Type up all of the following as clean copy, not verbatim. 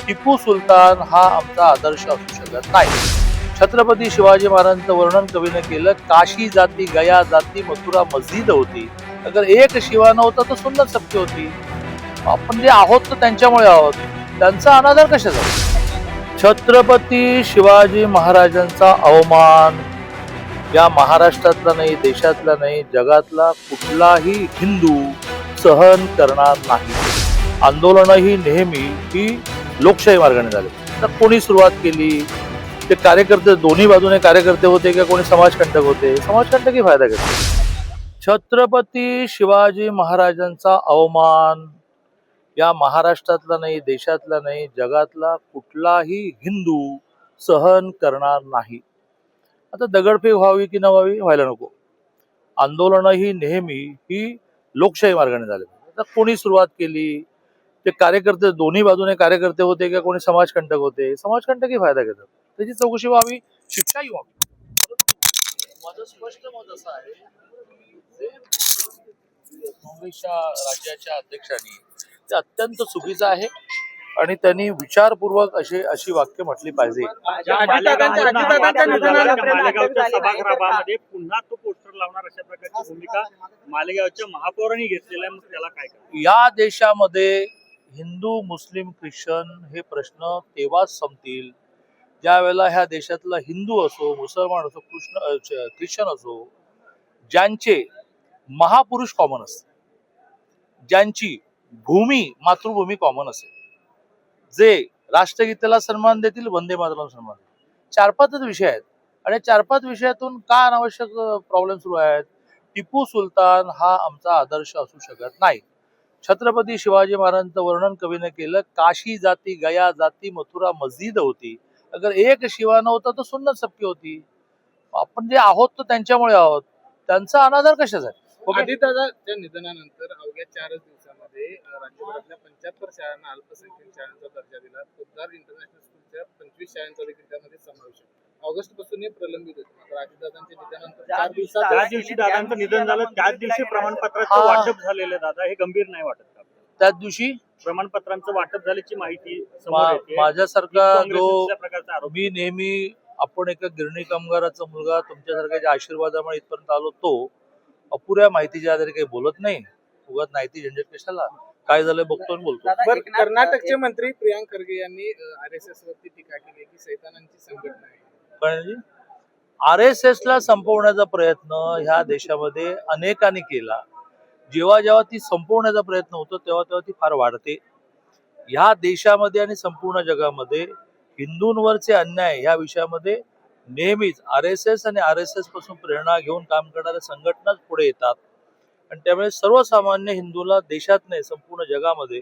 टिपू सुलतान हा आमचा आदर्श असू शकत नाही. छत्रपती शिवाजी महाराजांचं वर्णन कवीने केलं, काशी जाती गया जाती मथुरा मस्जिद होती. अगर एक शिवा नव्हता तर सुन्नत सबकी होती. आपण जे आहोत तर त्यांच्यामुळे आहोत, त्यांचा अनादर कशाचा? छत्रपती शिवाजी महाराजांचा अवमान या महाराष्ट्रातला नाही, देशातला नाही, जगातला कुठलाही हिंदू सहन करणार नाही. आंदोलन ही नेहमी ही लोकशाही मार्गाने झाले. तर कोणी सुरुवात केली, ते कार्यकर्ते दोन्ही बाजूने कार्यकर्ते होते का कोणी समाजकंटक होते? समाजकंटकही फायदा घेतला. छत्रपती शिवाजी महाराजांचा अवमान या महाराष्ट्रातला नाही, देशातला नाही, जगातला कुठलाही हिंदू सहन करणार नाही. आता दगडफेक व्हावी की न व्हावी, व्हायला नको. आंदोलन ही नेहमी ही लोकशाही मार्गाने झाले. आता कोणी सुरुवात केली, ते कार्यकर्ते दोन्ही बाजूने कार्यकर्ते होते का कोणी समाजकंटक होते? समाजकंटकही फायदा घेतात. त्याची चौकशी व्हावी, शिक्षाही व्हावी. माझं स्पष्ट मत असं आहे की जे काँग्रेसच्या राज्याच्या अध्यक्षांनी ते अत्यंत चुकीचं आहे आणि त्यांनी विचारपूर्वक अशी वाक्य म्हटली पाहिजे. मालेगावच्या सभागृहामध्ये पुन्हा तो पोस्टर लावणार अशा प्रकारची भूमिका मालेगावच्या महापौरांनी घेतलेला आहे. मग त्याला काय करणार? या देशामध्ये हिंदू मुस्लिम ख्रिश्चन हे प्रश्न तेव्हाच संपतील ज्या वेळेला ह्या देशातला हिंदू असो, मुसलमान असो, ख्रिश्चन असो, ज्यांचे महापुरुष कॉमन असते, ज्यांची मातृभूमी कॉमन असेल, जे राष्ट्रगीताला सन्मान देतील, वंदे मातरम सन्मान देतील. 4-5 विषय आहेत आणि 4-5 विषयातून का अनावश्यक प्रॉब्लेम सुरू आहेत? टिपू सुलतान हा आमचा आदर्श असू शकत नाही. छत्रपती शिवाजी महाराजांचं वर्णन कवीने केलं, काशी जाती गया जाती मथुरा मस्जिद होती. अगर एक शिवा नव्हता तर सुन्नत सबकी होती. आपण जे आहोत तर त्यांच्यामुळे आहोत, त्यांचा अनादर कशाचा? आदित्यदाच्या निधनानंतर अवघ्या 4 दिवसामध्ये राज्यभरातल्या 75 शाळांना अल्पसंख्याक शाळांचा दर्जा दिला. पोद्दार इंटरनॅशनल स्कूलच्या 25 शाळांचा देखील त्यामध्ये समावेश आहे. ऑगस्ट पासून हे प्रलंबित होते. मात्र आदित्यदाच्या निधनानंतर 4 दिवसात ज्या दिवशी दादांचं निधन झालं त्याच दिवशी प्रमाणपत्राचं वाटप झालेलं. दादा, हे गंभीर नाही वाटत का? त्याच दिवशी प्रमाणपत्रांचं वाटप झाल्याची माहिती समोर येते. माझ्यासारखा जो काँग्रेसच्या प्रकारचा आरोप. मी नेहमी, आपण एका गिरणी कामगाराचा मुलगा तुमच्यासारख्या आशीर्वादामुळे इथपर्यंत आलो, तो अपुऱ्या माहितीच्या आधारे काही बोलत नाही. उगाच नाहीती झंझट कशाला? काय झालंय बघतो आणि बोलतो. पण कर्नाटकचे मंत्री प्रियांक खरगे यांनी RSS वरती टीका केली की सैतानांची संघटना आहे. RSS ला संपवण्याचा प्रयत्न ह्या देशामध्ये अनेकांनी केला. जेव्हा जेव्हा ती संपवण्याचा प्रयत्न होतो तेव्हा तेव्हा ती फार वाढते. ह्या देशामध्ये आणि संपूर्ण जगामध्ये हिंदूंवरचे अन्याय ह्या विषयामध्ये नेहमीच RSS आणि RSS पासून प्रेरणा घेऊन काम करणाऱ्या संघटनाच पुढे येतात आणि त्यामुळे सर्वसामान्य हिंदूला देशात नाही संपूर्ण जगामध्ये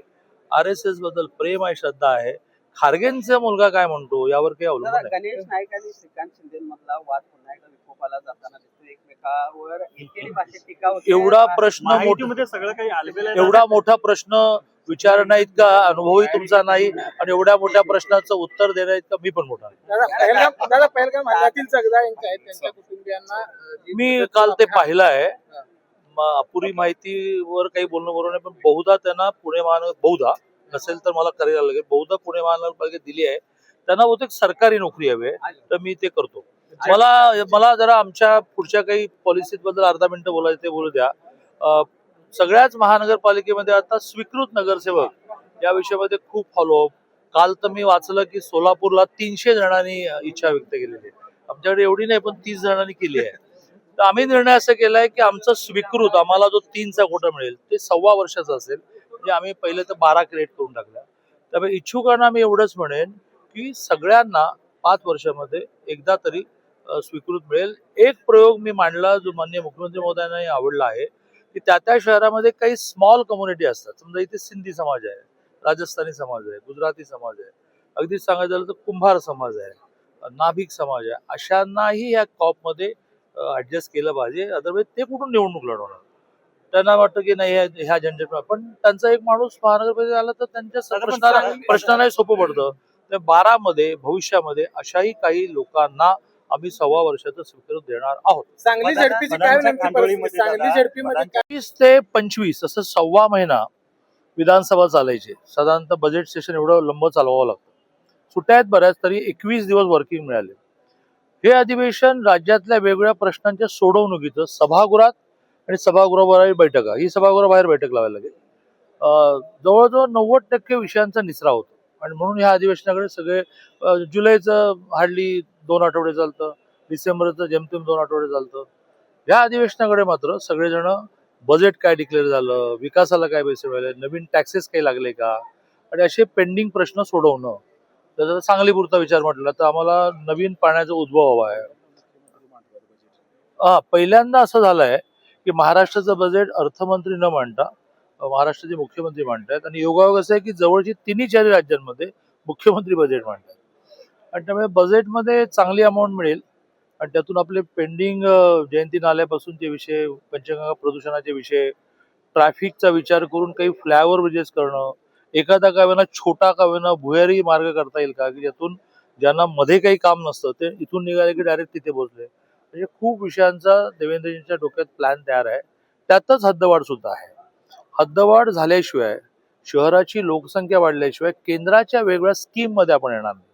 RSS बद्दल प्रेम आहे, श्रद्धा आहे. खारगेंचा मुलगा काय म्हणतो यावर काही अवलंबून आहे. गणेश नाईक आणि श्रीकांत शिंदेमधला वाद पुन्हा एकदा विकोपाला जाताना दिसतो. एकमेकावर एकेरी भाषेत टीका होते. एवढा प्रश्न माहितीमध्ये सगळं काही आलेलं आहे. एवढा मोठा प्रश्न विचारणा इतका अनुभवही तुमचा नाही आणि एवढ्या मोठ्या प्रश्नाचं उत्तर देण्या इतका मी पण मोठा नाही. दादा पहलगाम हल्ल्यातील जगदा यांच्या आहेत त्यांच्या कुटुंबियांना मी काल ते पाहिलं आहे. अपुरी माहितीवर काही बोलणं बरोबर नाही, पण बहुधा त्यांना पुणे महानगर, बहुधा नसेल तर मला करायला लागेल, बहुधा पुणे महानगरपालिका दिली आहे. त्यांना बहुतेक सरकारी नोकरी हवी आहे, तर मी ते करतो. मला जरा आमच्या पुढच्या काही पॉलिसी बद्दल अर्धा मिनिटं बोलायचं, ते बोलू द्या. सगळ्याच महानगरपालिकेमध्ये आता स्वीकृत नगरसेवक या विषयामध्ये खूप फॉलोअप. काल तर मी वाचलं की सोलापूरला 300 जणांनी इच्छा व्यक्त केलेली आहे. आमच्याकडे एवढी नाही, पण 30 जणांनी केली आहे. तर आम्ही निर्णय असा केलाय की आमचं स्वीकृत, आम्हाला जो 3चा कोटा मिळेल ते 1.25 वर्षाचा असेल. म्हणजे आम्ही पहिले तर 12 क्रिएट करून टाकल्या. त्यामुळे इच्छुकांना मी एवढंच म्हणेन की सगळ्यांना 5 वर्षामध्ये एकदा तरी स्वीकृत मिळेल. एक प्रयोग मी मांडला जो माननीय मुख्यमंत्री महोदयांनाही आवडला आहे की त्या शहरामध्ये काही स्मॉल कम्युनिटी असतात. समजा इथे सिंधी समाज आहे, राजस्थानी समाज आहे, गुजराती समाज आहे, अगदी सांगायचं झालं तर कुंभार समाज आहे, नाभिक समाज आहे. अशांनाही या कॉपमध्ये ऍडजस्ट केलं पाहिजे. अदरवाईज ते कुठून निवडणूक लढवणार? त्यांना वाटतं की नाही ह्या झंझट, पण त्यांचा एक माणूस महानगरपालिकेत आला तर त्यांच्या प्रश्नांनाही सोपं पडतं. 12 मध्ये भविष्यामध्ये अशाही काही लोकांना आम्ही 1.25 वर्षाचं स्वीकृत देणार आहोत. सांगली झडपीची काय नेमकी परिस्थिती? सांगली झडपीमध्ये 20 ते 25 असं 1.25 महिना विधानसभा चालायची. साधारणतः बजेट सेशन एवढं लंब चालवावं लागतं. सुट्ट्या आहेत बऱ्याच, तरी 21 दिवस वर्किंग मिळाले. हे अधिवेशन राज्यातल्या वेगवेगळ्या प्रश्नांच्या सोडवणुकीचं सभागृहात आणि सभागृहाबाहेर बैठका, ही सभागृहाबाहेर बैठक लावायला लागेल. जवळजवळ 90% विषयांचा निचरा होतो आणि म्हणून ह्या अधिवेशनाकडे सगळे जुलैचं हार्डली 2 आठवडे चालतं, डिसेंबरचं जेमतेम 2 आठवडे चालतं. या अधिवेशनाकडे मात्र सगळेजण बजेट काय डिक्लेअर झालं, विकासाला काय पैसे मिळाले, नवीन टॅक्सेस काही लागले का, आणि असे पेंडिंग प्रश्न सोडवणं. जर सांगलीपुरता विचार म्हटला तर आम्हाला नवीन पाण्याचा उद्भव हवा आहे. पहिल्यांदा असं झालंय की महाराष्ट्राचं बजेट अर्थमंत्री न मांडता महाराष्ट्राचे मुख्यमंत्री मांडतायत, आणि योगायोग असं आहे की जवळची 3-4 राज्यांमध्ये मुख्यमंत्री बजेट मांडतात, आणि त्यामुळे बजेटमध्ये चांगली अमाऊंट मिळेल. आणि त्यातून आपले पेंडिंग जयंती नाल्यापासूनचे विषय, पंचगंगा प्रदूषणाचे विषय, ट्रॅफिकचा विचार करून काही फ्लायओव्हर ब्रिजेस करणं, एखादा का होईना छोटा का होईना भुयारी मार्ग करता येईल का, की ज्यातून ज्यांना मध्ये काही काम नसतं ते इथून निघाले की डायरेक्ट तिथे पोहोचले. म्हणजे खूप विषयांचा देवेंद्रजींच्या डोक्यात प्लॅन तयार आहे. त्यातच हद्दवाढ सुद्धा आहे. हद्दवाढ झाल्याशिवाय, शहराची लोकसंख्या वाढल्याशिवाय केंद्राच्या वेगवेगळ्या स्कीम मध्ये आपण येणार नाही.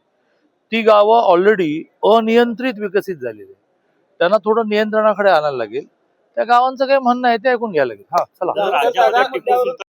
ती गावं ऑलरेडी अनियंत्रित विकसित झालेली आहे. त्यांना थोडं नियंत्रणाकडे आणायला लागेल. त्या गावांचं काही म्हणणं आहे ते ऐकून घ्यायला लागेल. हा चला. राज्यामध्ये टिपू सुलतान